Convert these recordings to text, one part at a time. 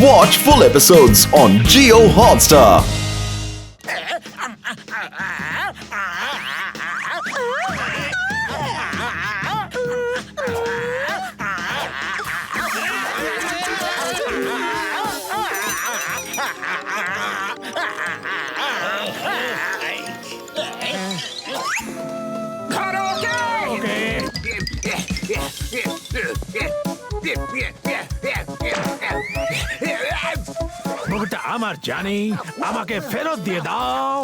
Watch full episodes on Jio Hotstar. মুখটা আমার জানি, আমাকে ফেরত দিয়ে দাও।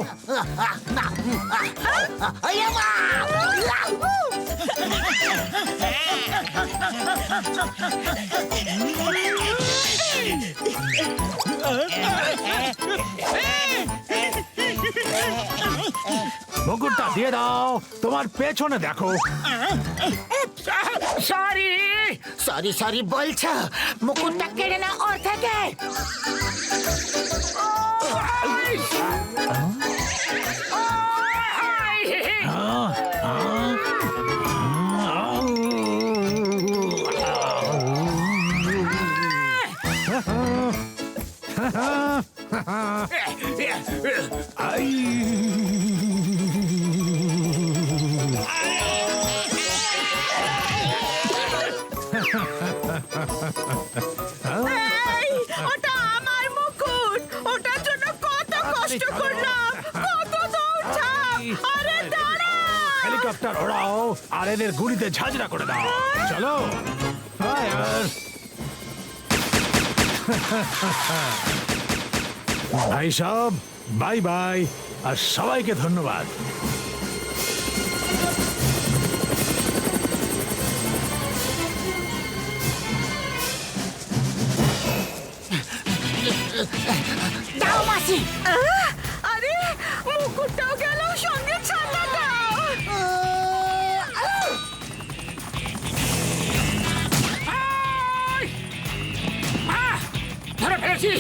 মুকুটটা দিয়ে দাও, তোমার পেছনে দেখো। সরি সরি সরি বলছো, মুকুটটা কেড়ে না ওর থেকে। ওটা আমার মুকুট, ওটার জন্য কত কষ্ট করলাম, কত দৌড়ঝাঁপ। আরে দাঁড়াও, হেলিকপ্টার ওড়াও আর এদের গুলিতে ঝাঁঝরা করে দাও। চলো ফায়ার। ভাই সব বাই বাই, আর সবাইকে ধন্যবাদ। দাও মাসি। আরে মুকুটটাও গেল, সঙ্গে ছাতাটাও। ধরে ফেলেছি।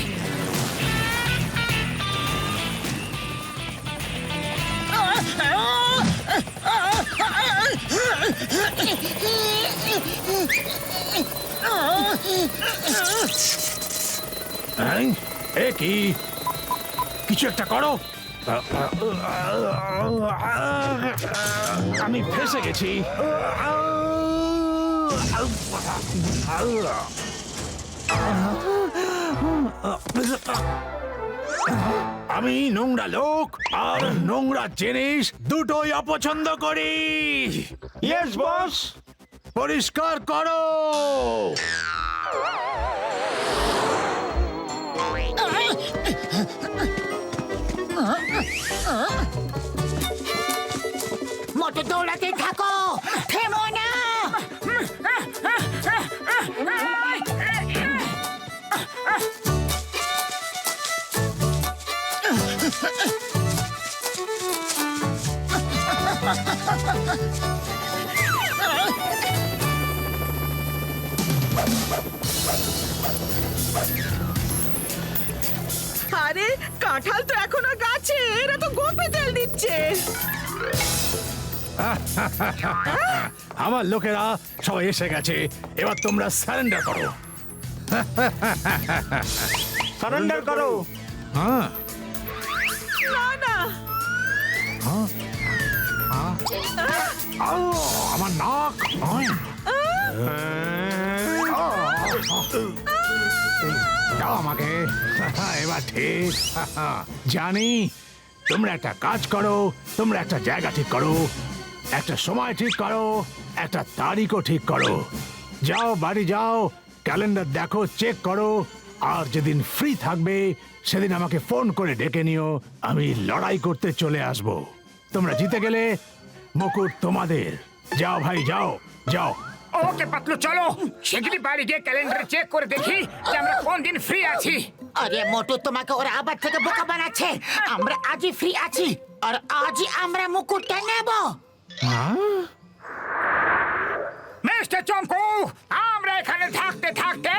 হ্যাঁ, এ কি, কিছু একটা করো। আমি ফেসে গেছি। আমি নোংরা লোক আর নোংরা জিনিস দুটোই অপছন্দ করি। ইয়েস বস, পরিষ্কার করো। মোটে দৌড়াতে থাকো, থেমো না। আরে কাঁঠাল তো এখনো গাছে, এরা তো গোপে তেল দিচ্ছে। আমার লোকেরা সবাই এসে গেছে, এবার তোমরা সারেন্ডার করো। সারেন্ডার করো। হ্যাঁ, না না, আমার নাক। দাও আমাকে। এবার ঠিক জানি। তোমরা একটা কাজ করো, তোমরা একটা জায়গা ঠিক করো, একটা সময় ঠিক করো, একটা তারিখও ঠিক করো। যাও বাড়ি যাও, ক্যালেন্ডার দেখো, চেক করো, আর যেদিন ফ্রি থাকবে সেদিন আমাকে ফোন করে ডেকে নিও। আমি লড়াই করতে চলে আসব। তোমরা জিতে গেলে মুকুট তোমাদের। যাও ভাই, যাও যাও। ওকে পাতলু, চলো শিগগিরই বাড়ি গিয়ে ক্যালেন্ডারে চেক করে দেখি যে আমরা কোন দিন ফ্রি আছি। আরে মোটু, তোমাকে ওরা আবার থেকে বোকা বানাচ্ছে। আমরা আজই ফ্রি আছি, আর আজই আমরা মুকুটটা নেব। মিস্টার চম্পু, আমরা এখানে থাকতে থাকতে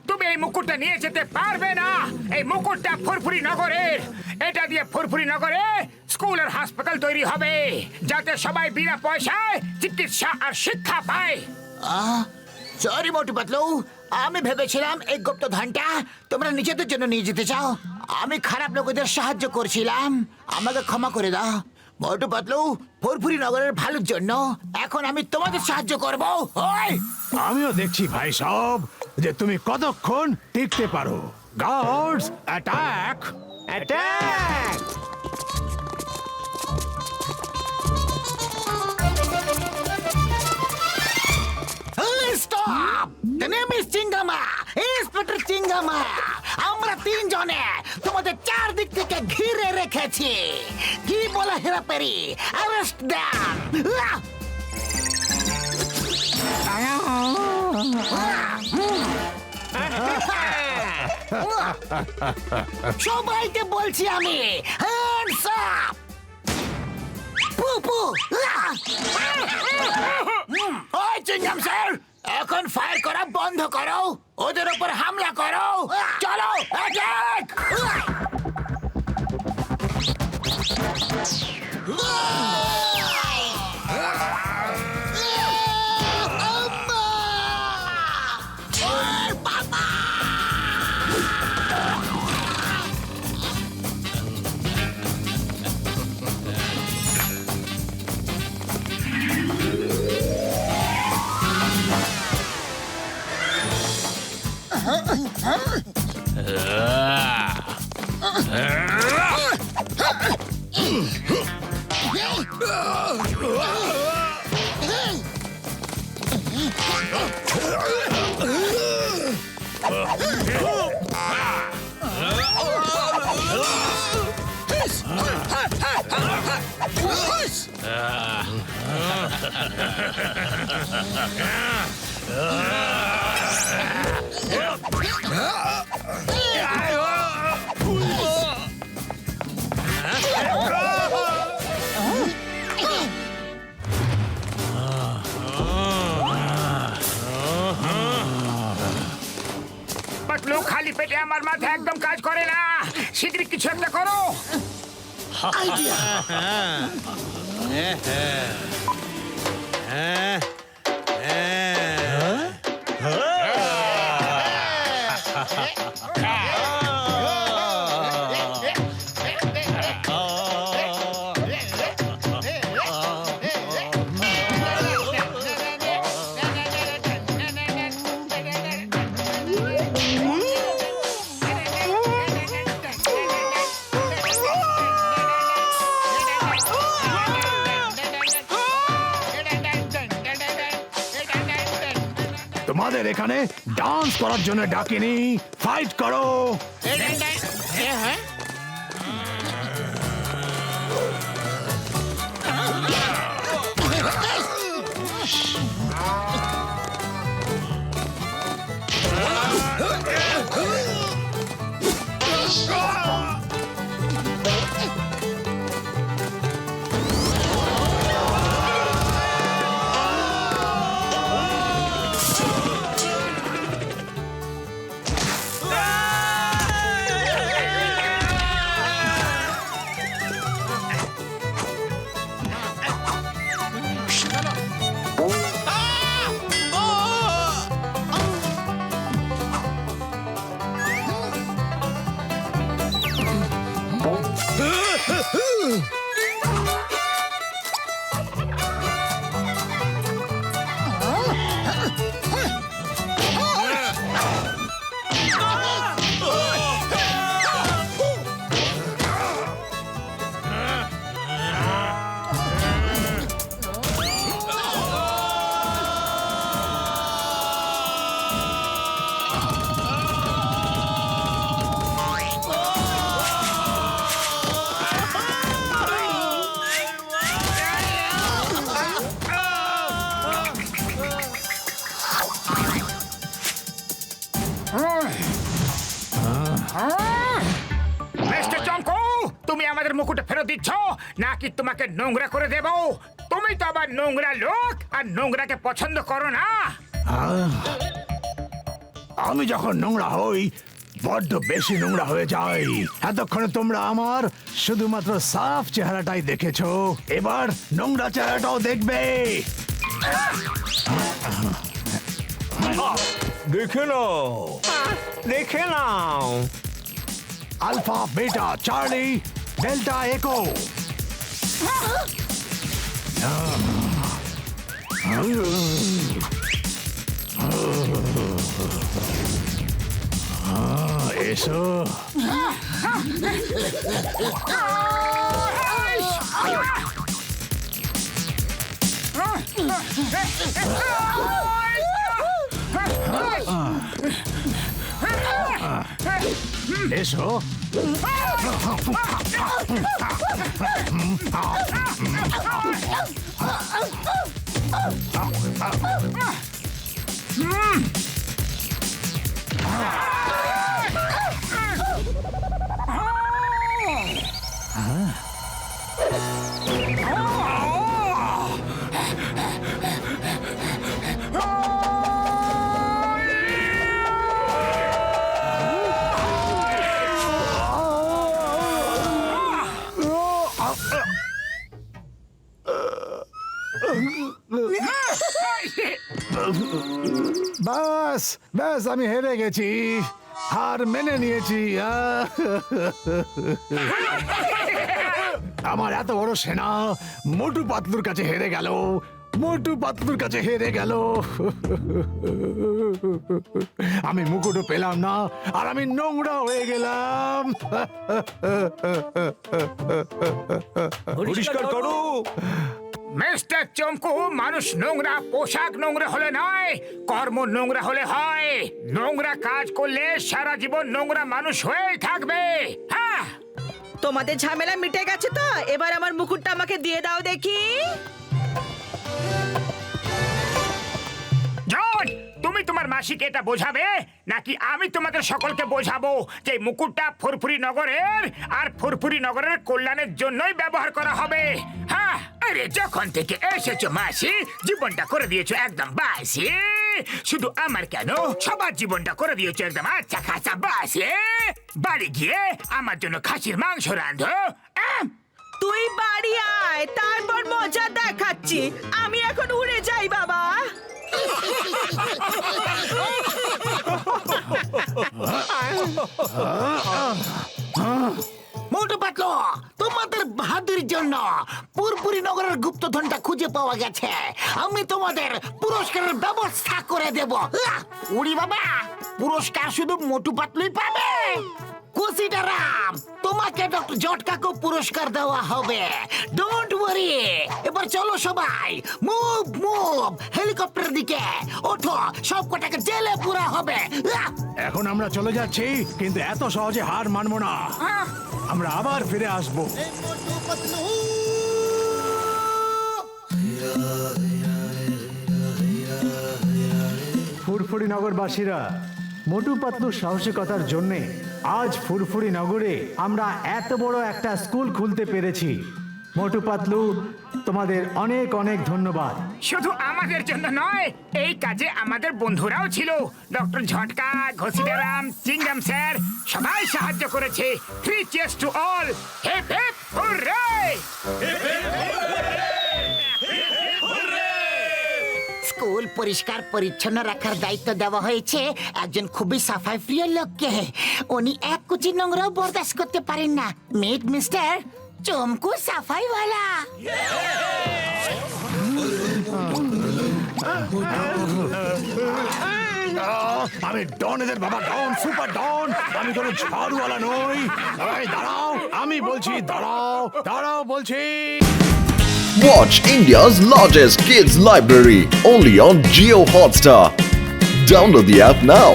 তুমি এই মুকুটটা নিয়ে যেতে পারবে না। এই মুকুটটা ফুরফুরি নগরের। এটা দিয়ে ফুরফুরি নগরে স্কুল আর হাসপাতাল তৈরি হবে, যাতে সবাই বিনা পয়সায় চিকিৎসা আর শিক্ষা পায়। সরি মোটু পাতলু, আমি ভেবেছিলাম এই গুপ্তধনটা তোমরা নিজেদের জন্য নিয়ে যেতে চাও। আমি খারাপ লোকেদের সাহায্য করছিলাম, আমাকে ক্ষমা করে দাও। মোটু পাতলু, ফুরফুরি নগরের ভালোর জন্য এখন আমি তোমাদের সাহায্য করব। ওই আমিও দেখছি ভাই সব যে তুমি কতক্ষণ টিকতে পারো। Guards attack! Attack! Stop! The name is Chingama, inspector Chingama. আমরা তিনজনে তোমাদের চারদিক থেকে ঘিরে রেখেছি। কি বলা হেরাপেরি? Arrest them! সবাইকে বলছি আমি, হ্যান্ডস আপ! পুপু! ওই চিঙ্গাম স্যার, এখন ফায়ার করা বন্ধ করো, ওদের উপর হামলা করো। চলো, অ্যাটাক! পাতলু, খালি পেটে আমার মাথা একদম কাজ করে না। শীঘ্রই কিছু একটা করো। তোমাদের এখানে ডান্স করার জন্য ডাকিনি, ফাইট করো। মিস্টার চঙ্কু, তুমি আমাদের মুকুটে ফেরত দিচ্ছ নাকি তোমাকে নোংরা করে দেব? তুমি তো আবার নোংরা লোক, আর নোংরাকে পছন্দ করো না। আমি যখন নোংরা হই বড্ড বেশি নোংরা হয়ে যাই। এতক্ষণে তোমরা আমার শুধুমাত্র সাফ চেহারাটাই দেখেছো, এবার নোংরা চেহারাটাও দেখবে। দেখে নাও দেখে নাও আলফা বেটা চার্লি ডেল্টা একো এসো এসো বাস বাস আমি হেরে গেছি হার মেনে নিয়েছি আমার এত বড় সেনা মোটু পাতলুর কাছে হেরে গেল মোটু পাতলুর কাছে হেরে গেল আমি মুকুটও পেলাম না আর আমি নোংরা হয়ে গেলাম পরিষ্কার করো মিস্টার চমকু, মানুষ নোংরা পোশাক নোংরা হলে নয়, কর্ম নোংরা হলে হয়। নোংরা কাজ করলে সারা জীবন নোংরা মানুষ হয়েই থাকবে। হ্যাঁ, তোমাদের ঝামেলা মিটে গেছে তো? এবার আমার মুকুটটা আমাকে দিয়ে দাও দেখি। জন, তুমি তোমার মাসিকে এটা বোঝাবে নাকি আমি তোমাদের সকলকে বোঝাবো যে এই মুকুটটা ফুরফুরি নগরের আর ফুরফুরি নগরের কল্যাণের জন্যই ব্যবহার করা হবে? হ্যাঁ, আরে যখন থেকে এসেছো মাসি, জীবনটা করে দিয়েছো একদম বাসি। শুধু আমার কেন, সবার জীবনটা করে দিয়েছো একদম আচ্ছা খাসা বাসি। বাড়ি গিয়ে আমার জন্য খাসির মাংস রাঁধো। তুই বাড়ি আয়, তারপর মজা দেখাচ্ছি। আমি এখন উড়ে যাই বাবা। মোটু পাতলু, তোমাদের বাহাদুরির জন্য পুরপুরি নগরের গুপ্তধনটা খুঁজে পাওয়া গেছে। আমি তোমাদের পুরস্কারের ব্যবস্থা করে দেব। উড়ি বাবা, পুরস্কার শুধু মোটু পাতলুই পাবে। কুসিটারাম, তোমাকে ডক্টর জটকাকে পুরস্কার দেওয়া হবে। Don't worry. এবার চলো সবাই, মুভ মুভ, হেলিকপ্টারের দিকে ওঠো, সব কটাকে জেলে পুরা হবে। এখন আমরা চলে যাচ্ছি কিন্তু এত সহজে হার মানবো না আমরা আবার ফিরে আসবো ফুরফুরি নগরবাসীরা মোটু পাতলুর সাহসিকতার জন্য আজ ফুরফুরি নগরে আমরা এত বড় একটা স্কুল খুলতে পেরেছি মোটু পাতলু তোমাদের অনেক অনেক ধন্যবাদ শুধু আমাদের জন্য নয়, এই কাজে আমাদের বন্ধুরাও ছিল। ডক্টর ঝটকা, ঘসিটারাম, চিংগাম স্যার সবাই সাহায্য করেছে। 3 cheers to all. Hip hip hurray! School পরিষ্কার পরিচ্ছন্ন রাখার দায়িত্ব দেওয়া হয়েছে একজন খুবই সাফাই প্রিয় লোককে। উনি এক কুচি নোংরাও বরদাস্ত করতে পারেন না। Meet mister Chamku Safaiwala. আমি ডন এদের বাবা, ডন, সুপার ডন। আমি কোনো ঝাড়ুওয়ালা নই। এই দাঁড়াও, আমি বলছি দাঁড়াও, দাঁড়াও বলছি। Watch India's largest kids library only on Jio Hotstar. Download the app now.